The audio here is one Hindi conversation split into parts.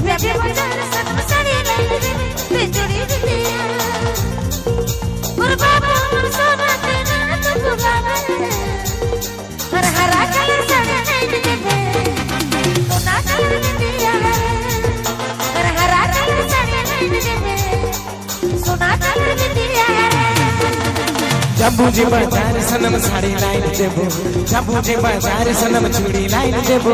प्यारे बाजार सनम साड़ी लाइन दे चुड़ी दिया और बाबा मन सोना तेरा तो गाना हर हरा कलर साड़ी लाइन दे सोना कलर दिया हर हरा कलर साड़ी लाइन दे सोना कलर दिया जबूजी बाजार सनम साड़ी लाइन देबो जबूजी बाजार सनम चूड़ी लाइन देबो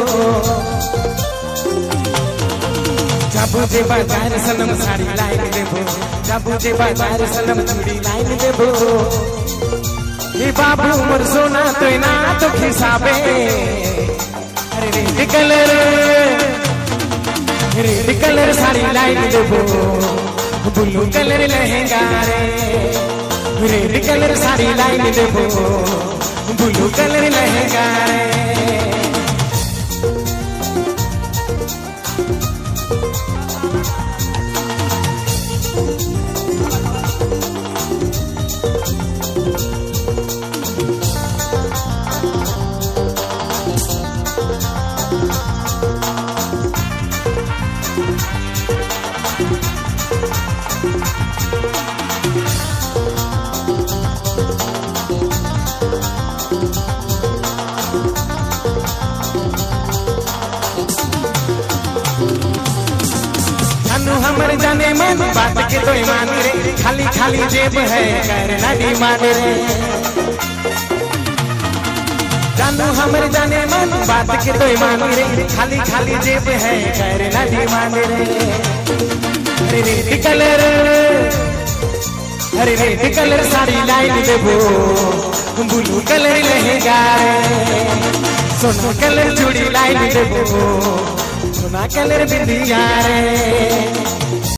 जबूजी बाजार सनम साड़ी लाइन देबो जबूजी बाजार सनम चूड़ी लाइन देबो ये बाबू मोर सोना तो ना तो खिसाबे अरे रेड कलर साड़ी लाइन देबो ब्लू कलर लहंगा रे रेड कलर साड़ी लाइन देबो ब्लू कलर लहंगा रे हमर जाने मन बात के तो ईमान रे खाली खाली जेब है करना डिमांड रे जानू हमर जाने मन बात के तो ईमान रे खाली खाली जेब है करना डिमांड रे रेड कलर अरे रेड कलर साड़ी लाइन देबो ब्लू कलर लहंगा रे सोना कलर चूड़ी लाइन देबो सोना कलर बिंदिया रे